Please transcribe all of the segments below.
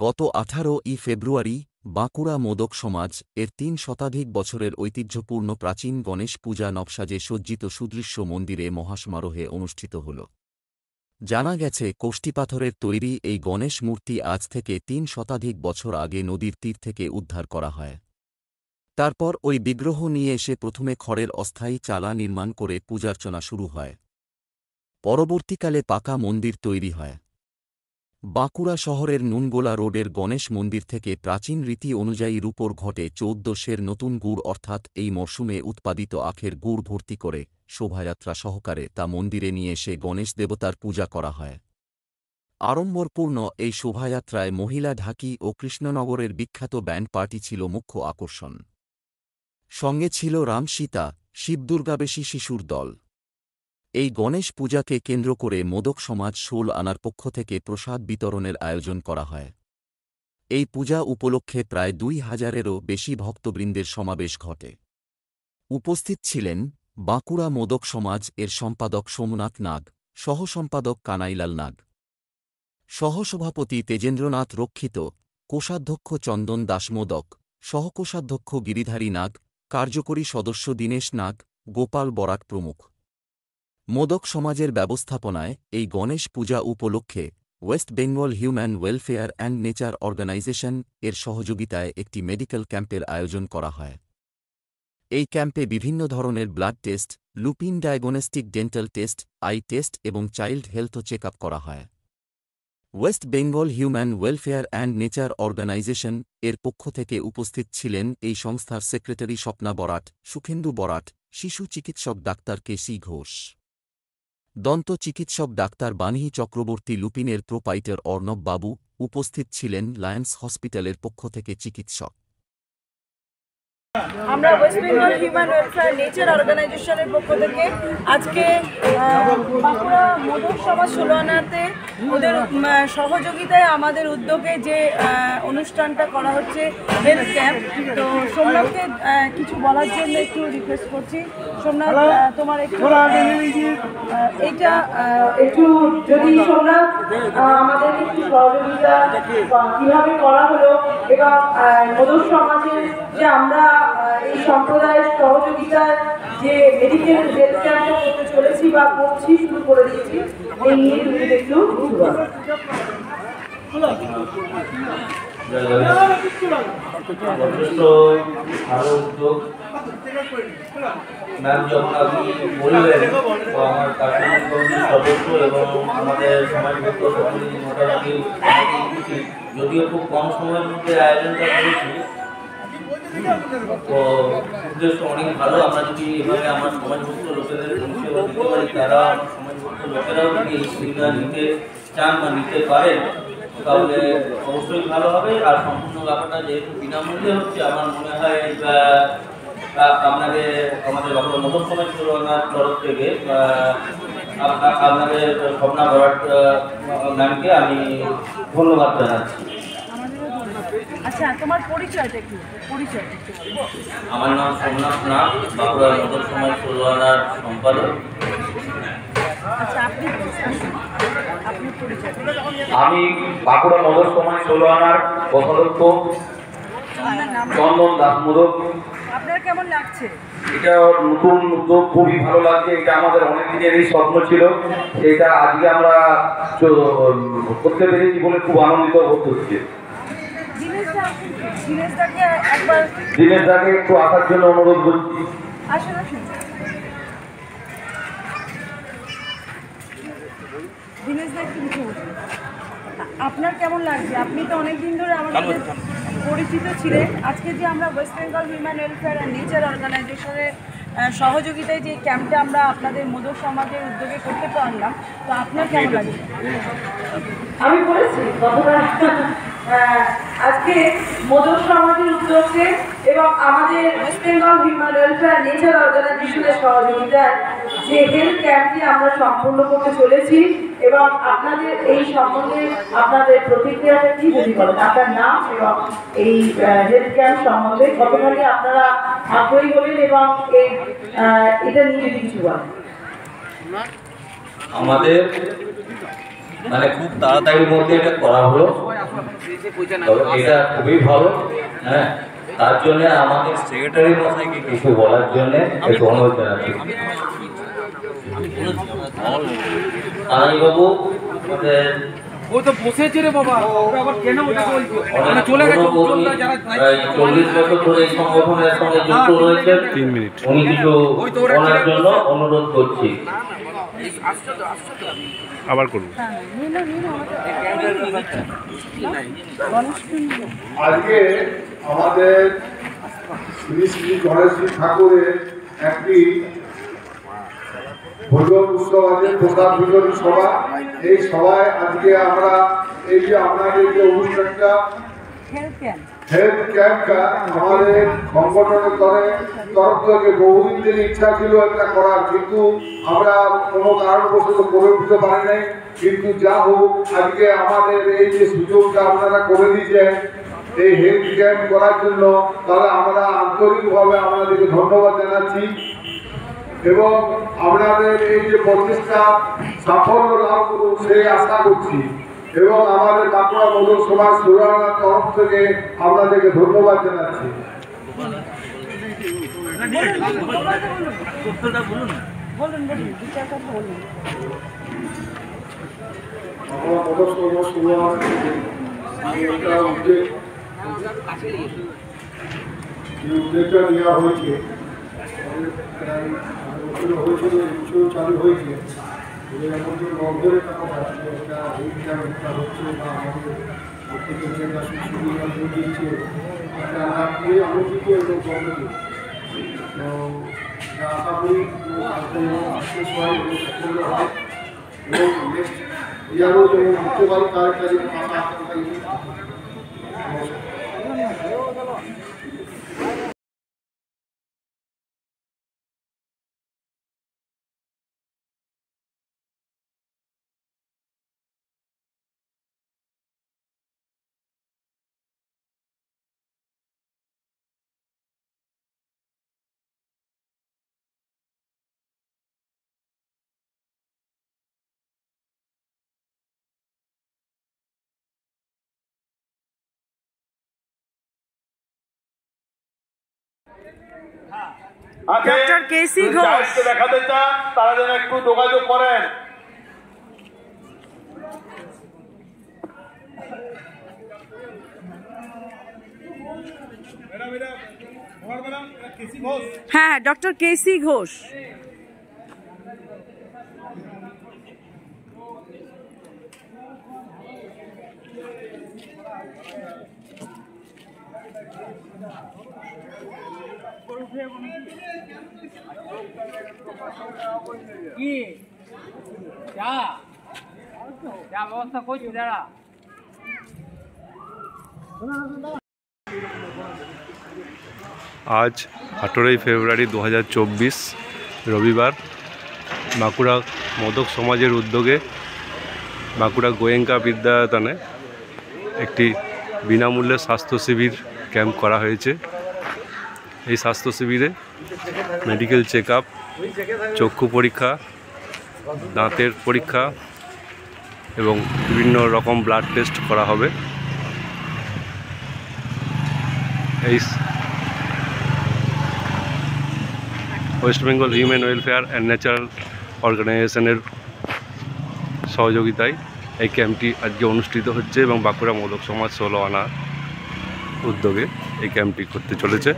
গত 18ই ফেব্রুয়ারি বাঁকুড়া মোদক সমাজ এর 3 শতাধিক বছরের ঐতিহ্যপূর্ণ প্রাচীন গণেশ পূজা নবসাজে সজ্জিত সুদৃশ্য মন্দিরে মহাসমারোহে অনুষ্ঠিত হল। জানা গেছে, কষ্টিপাথরের তৈরি এই গণেশ মূর্তি আজ থেকে 3 শতাধিক বছর আগে নদীর তীর থেকে উদ্ধার করা হয়। তারপর ওই বিগ্রহ নিয়ে এসে প্রথমে খড়ের অস্থায়ী চালা নির্মাণ করে পূজার্চনা শুরু হয়। পরবর্তীকালে পাকা মন্দির তৈরি হয়। বাঁকুড়া শহরের নুনগোলা রোডের গণেশ মন্দির থেকে প্রাচীন রীতি অনুযায়ী রূপোর ঘটে 14 নতুন গুড় অর্থাৎ এই মরশুমে উৎপাদিত আখের গুড় ভর্তি করে শোভাযাত্রা সহকারে তা মন্দিরে নিয়ে এসে গণেশ দেবতার পূজা করা হয়। আড়ম্বরপূর্ণ এই শোভাযাত্রায় মহিলা ঢাকি ও কৃষ্ণনগরের বিখ্যাত ব্যান্ড পার্টি ছিল মুখ্য আকর্ষণ। সঙ্গে ছিল রামসীতা, শিবদুর্গাবেশী শিশুর দল। এই গণেশ পূজাকে কেন্দ্র করে মোদক সমাজ 16 আনার পক্ষ থেকে প্রসাদ বিতরণের আয়োজন করা হয়। এই পূজা উপলক্ষে প্রায় 2000-এরও বেশি ভক্তবৃন্দের সমাবেশ ঘটে। উপস্থিত ছিলেন বাঁকুড়া মোদক সমাজ এর সম্পাদক সোমনাথ নাগ, সহসম্পাদক কানাইলাল নাগ, সহসভাপতি তেজেন্দ্রনাথ রক্ষিত, কোষাধ্যক্ষ চন্দন দাসমোদক, সহকোষাধ্যক্ষ গিরিধারী নাগ, কার্যকরী সদস্য দীনেশ নাগ, গোপাল বরাট প্রমুখ। মোদক সমাজের ব্যবস্থাপনায় এই গণেশ পূজা উপলক্ষে West Bengal human welfare and nature organisation এর সহযোগিতায় একটি মেডিকেল ক্যাম্পের আয়োজন করা হয়। এই ক্যাম্পে বিভিন্ন ধরনের blood test, Lupin diagnostic dental test, eye test এবং চাইল্ড হেলথ চেকআপ করা হয়। West Bengal human welfare and nature organisation এর পক্ষ থেকে উপস্থিত ছিলেন এই সংস্থার সেক্রেটারি স্বপ্না বরাট, সুখেন্দু বরাট, শিশু চিকিৎসক ডাক্তার কে.সি. ঘোষ, দন্ত চিকিৎসক ডাক্তার বানিহি চক্রবর্তী, লুপিনের প্রোপাইটার অর্ণব বাবু। উপস্থিত ছিলেন লায়ন্স হসপিটালের পক্ষ থেকে চিকিৎসক। আমরা West Bengal human welfare nature অর্গানাইজেশনের পক্ষ থেকে আজকে বাঁকুড়া মোদক সমাজ 16 আনাতে ওদের সহযোগিতায় আমাদের উদ্যোগে যে অনুষ্ঠানটা করা হচ্ছে হেলথ ক্যাম্প, তো সোমনাথকে কিছু বলার জন্য একটু রিকোয়েস্ট করছি। সোমনাথ, তোমার একটু এইটা একটু যদি সোমনাথ আমাদের একটু সহযোগিতা কীভাবে করা হলো এবং মোদক সমাজের যে আমরা এই সম্প্রদায়ের সহযোগিতায় যে মেডিকেল হেলথ ক্যাম্পটা করতে চলেছি বা করছি, শুরু করে দিয়েছি, এই নিয়ে তুমি একটু যথেষ্ট ভালো উদ্যোগ। ম্যাম যখন আপনি বললেন, আমার কার্যকরী কমিটির সদস্য এবং আমাদের সমাজভুক্ত সকলেই মোটামুটি যদিও খুব কম সময়ের মধ্যে আয়োজনটা করেছি, তো উদ্দেশ্য অনেক ভালো। আমরা যদি এভাবে আমার সমাজভুক্ত লোকেদের পরিষেবা দিতে পারি, তারা আমার সমাজভুক্ত লোকেরাও যদি এই সুবিধা নিতে চান বা নিতে পারেন, তাহলে অবশ্যই ভালো হবে। আর সম্পূর্ণ ব্যাপারটা যেহেতু বিনামূল্যে হচ্ছে, আমার মনে হয় আপনাদের আমাদের মোদক সমাজ তুলনার তরফ থেকে আপনাদের স্বপ্না বরাট ম্যামকে আমি ধন্যবাদ জানাচ্ছি। আচ্ছা, তোমার পরিচয়টা কি? আমার নাম সোমনাথ নাগ, বাঁকুড়া মোদক সমাজ 16 আনার সম্পাদক। আমি বাঁকুড়া মোদক সমাজ 16 আনার কোষাধ্যক্ষ চন্দন দাসমোদক। আপনার কেমন লাগছে? এটা নতুন উদ্যোগ, খুবই ভালো লাগছে। এটা আমাদের অনেক দিনেরই স্বপ্ন ছিল, এটা আজকে আমরা করতে পেরেছি বলে খুব আনন্দিত বোধ হচ্ছে। দিনেশ দাকে একটু আসার জন্য অনুরোধ করছি। আপনার কেমন লাগছে? আপনি তো অনেকদিন ধরে আমাদের পরিচিত ছিলেন। আজকে যে আমরা West Bengal human welfare and nature অর্গানাইজেশনের সহযোগিতায় যে ক্যাম্পটা আমরা আপনাদের মোদক সমাজের উদ্যোগে করতে পারলাম, তো আপনার কেমন লাগছে? আমি বলেছি আজকে মোদক সমাজের উদ্যোগে এবং আমাদের West Bengal human welfare nature অর্গানাইজেশনের সহযোগিতায় যে হেলথ ক্যাম্পটি আমরা সম্পূর্ণ করতে চলেছি, এবং আপনাদের এই সম্বন্ধে আপনাদের প্রতিক্রিয়াটা কি যদি বলেন, আপনার নাম এবং এই হেলথ ক্যাম্প সম্বন্ধে কতখানি আপনারা আগ্রহী হলেন এবং এটা নিয়ে যদি কিছু বলেন। আমাদের মানে খুব তাড়াতাড়ির মধ্যে এটা করা হলো। তবে এটা খুবই ভালো। হ্যাঁ, তার জন্য আমাদের সেক্রেটারি মশাইকে কিছু বলার জন্য একটু অনুরোধ জানাচ্ছি। বাবু আমাদের ও তো বসেছে রে বাবা, ওকে আবার কেন ওটা বলছো? অনেক চলে গেছে কর্মী, প্রায় 40 বছর ধরে এই সংগঠনের সঙ্গে যুক্ত রয়েছেন। 3 মিনিট উনি কিছু বলার জন্য অনুরোধ করছি। আবার করুন। আজকে আমাদের শ্রী শ্রী গণেশ ঠাকুরের একটি ভোজন উৎসব আছে, প্রসাদ ভোজন সভা। এই সভায় আজকে আমরা এই যে আপনাদের যে অনুষ্ঠানটা হেলথ ক্যাম্পটা আমাদের সংগঠনের তরফ থেকে বহুদিন থেকে ইচ্ছা ছিল একটা করার, কিন্তু আমরা কোনো কারণবশত করে উঠতে পারি নাই। কিন্তু যা হোক আজকে আমাদের এই যে সুযোগটা আপনারা করে দিয়েছেন এই হেলথ ক্যাম্প করার জন্য, তাহলে আমরা আন্তরিকভাবে আপনাদেরকে ধন্যবাদ জানাচ্ছি এবং আপনাদের এই যে প্রচেষ্টা সাফল্য লাভ করুন সেই আশা করছি এবং আমাদের বাঁকুড়া মোদক সমাজ সুরানার তরফ থেকে আপনাদেরকে ধন্যবাদ জানাচ্ছি। আমরা মোদক সমাজ সুরানার উদ্যোগটা নেওয়া হয়েছে চালু হয়েছে আমাদের নগরে একটা হচ্ছে বা আমাদের প্রত্যেকের জায়গা সুবিধা দিয়েছে আমরা খুবই আলোচিত এবং গর্বিত। তো আশা করি সাকসেস হয় এবং সাফল্য হয় এবং নেক্সট ইয়ারও যেমন হতে পারি তার একটা যেন আশা আকাঙ্ক্ষা। ডক্টর কেসি ঘোষ দেখাতে চান তারা যেন একটু যোগাযোগ করেন। হ্যাঁ, ডক্টর কেসি ঘোষ। কি চা চা ব্যবস্থা করছি দাঁড়া। আজ 18ই ফেব্রুয়ারি 2024 রবিবার বাঁকুড়া মোদক সমাজের উদ্যোগে বাঁকুড়া গোয়েঙ্কা বিদ্যায়তনে একটি বিনামূল্যে স্বাস্থ্য শিবির ক্যাম্প করা হয়েছে। এই স্বাস্থ্য শিবিরে মেডিকেল চেক আপ, চক্ষু পরীক্ষা, দাঁতের পরীক্ষা এবং বিভিন্ন রকম ব্লাড টেস্ট করা হবে। এই West Bengal human welfare and natural অর্গানাইজেশনের সহযোগিতায় এই ক্যাম্পটি আজকে অনুষ্ঠিত হচ্ছে এবং বাঁকুড়া মোদক সমাজ 16 আনা উদ্যোগে এই ক্যাম্পটি করতে চলেছে।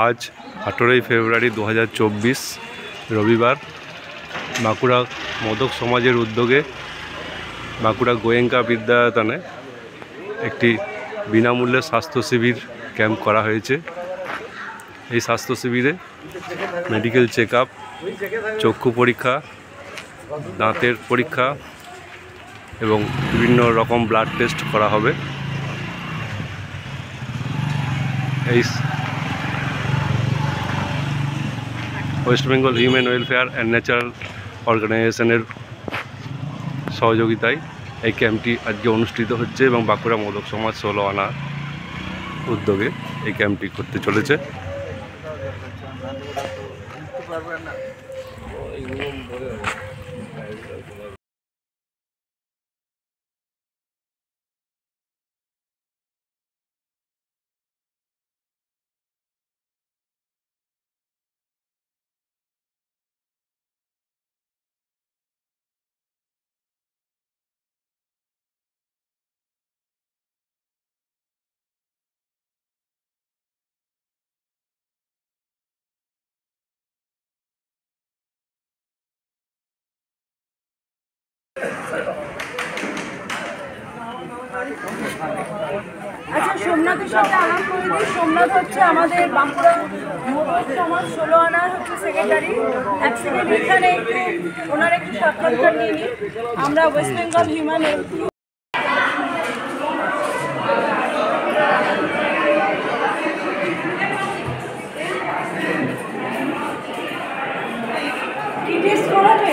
আজ 18ই ফেব্রুয়ারি 2024 রবিবার বাঁকুড়া মোদক সমাজের উদ্যোগে বাঁকুড়া গোয়েঙ্কা বিদ্যায়তনে একটি বিনামূল্যে স্বাস্থ্য শিবির ক্যাম্প করা হয়েছে। এই স্বাস্থ্য শিবিরে মেডিকেল চেক আপ, চক্ষু পরীক্ষা, দাঁতের পরীক্ষা এবং বিভিন্ন রকম ব্লাড টেস্ট করা হবে। এই West Bengal human welfare and natural অর্গানাইজেশনের সহযোগিতায় এই ক্যাম্পটি আজকে অনুষ্ঠিত হচ্ছে এবং বাঁকুড়া মোদক সমাজ 16 আনা উদ্যোগে এই ক্যাম্পটি করতে চলেছে। আচ্ছা, সোমনাথের সাথে আলাপ করে দিই। সোমনাথ হচ্ছে আমাদের বাঁকুড়া মোদক সমাজ 16 আনার হচ্ছে সেক্রেটারি। এক সেকেন্ড এখানে একটু ওনার একটু সাক্ষাৎকার নিয়ে নিই। আমরা ওয়েস্ট বেঙ্গল হিউম্যান কি টেস্ট করাবে?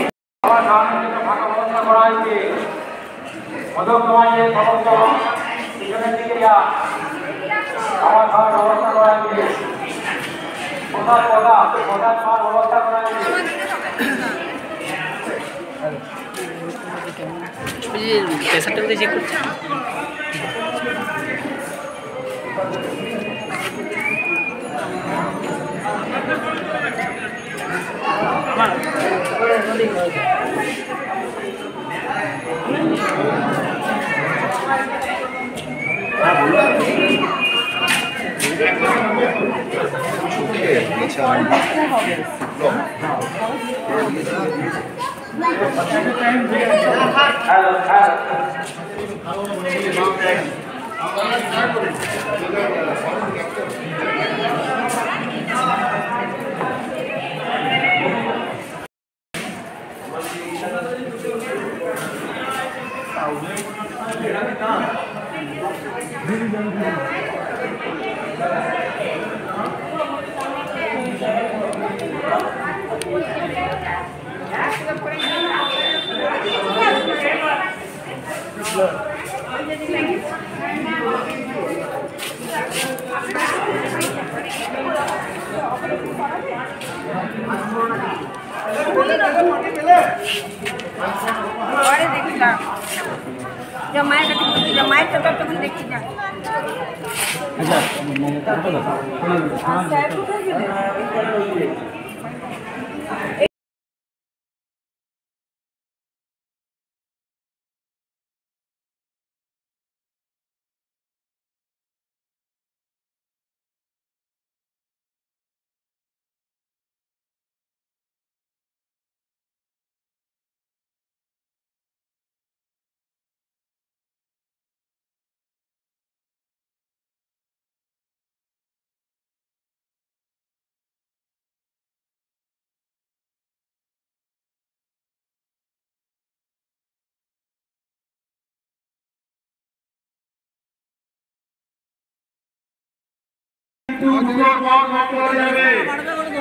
প্রেসারটা চেক করছে।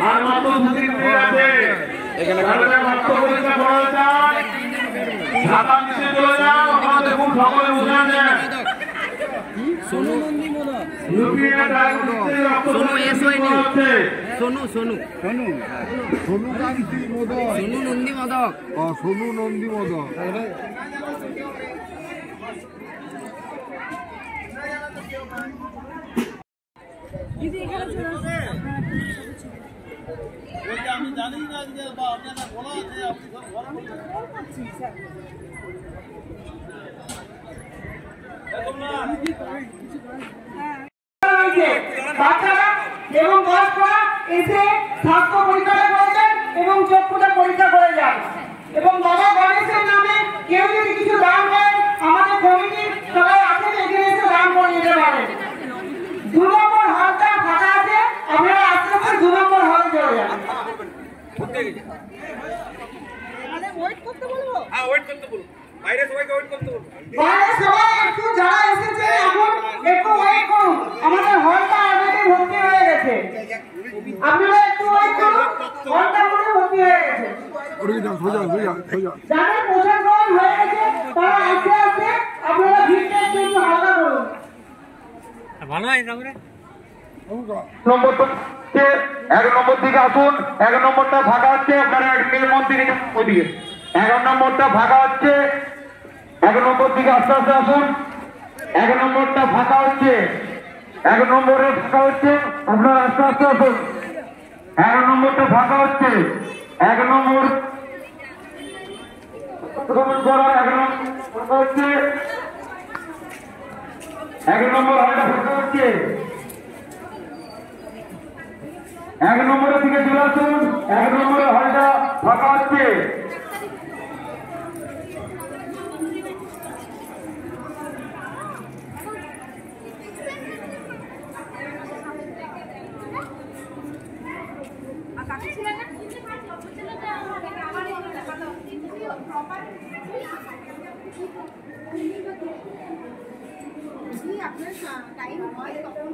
আর মাত্র 2-3 মিনিট আছে। এখানে মাত্র পরীক্ষা করা যায়। ঢাকা নিচে চলে যাও, আমাদের খুব সকলে বুঝে নেন। সোনু নন্দী মোদক, ইউপিএ ডায়াগনস্টিক সোনু এসওআইনি সোনু সোনু সোনু সোনু কান্তি মোদক, সোনু নন্দী মোদক, সোনু নন্দী মোদক। আমি জানি না যে আপনারা বলা আছে আপনি সব বলা বাচ্চারা এবং বয়স্করা এসে স্বাস্থ্য পরীক্ষা করেছেন এবং চক্ষুটা পরীক্ষা করে যান। এবং বাবা গণেশের নামে কেউ যদি কিছু দান করেন, আমাদের কমিটির সবাই আছেন, এখানে এসে দান করে নিতে পারেন। 2 নম্বর হলটা ফাঁকা আছে, আপনারা আস্তে আস্তে 2 নম্বর হলে চলে যান। ওয়েট করতে বলবো? হ্যাঁ, ওয়েট করতে বলবো। বাইরে সবাইকে ওয়েট করতে বলবো। বাইরে সবাই একটু যারা এসেছে এখন একটু ওয়েট করুন, আমাদের হলটা অলরেডি ভর্তি হয়ে গেছে। আপনারা একটু ওয়েট করুন, হলটা পুরো ভর্তি হয়ে গেছে। যাদের পোশাক টাইম হয়ে গেছে, তারা আস্তে আস্তে আপনারা ভিড়টা একটু হালকা করুন। ভালো হয় তারপরে নম্বর 1 নম্বর দিকে আসুন, 1 নম্বরটা ফাঁকা হচ্ছে, আপনারা মেন মন্দির ওইদিকে 1 নম্বরটা ফাঁকা হচ্ছে, 1 নম্বর দিকে আস্তে আস্তে আসুন, 1 নম্বরটা ফাঁকা হচ্ছে, 1 নম্বরে ফাঁকা হচ্ছে, আপনারা আস্তে আস্তে আসুন, 1 নম্বরটা ফাঁকা হচ্ছে, 1 নম্বর 1 নম্বর ফাঁকা হচ্ছে, 1 নম্বর হলটা ফাঁকা হচ্ছে, 1 নম্বরের দিকে চলে আসুন, 1 নম্বরের হলটা ফাঁকা হচ্ছে, আপনার টাইম হয় তখন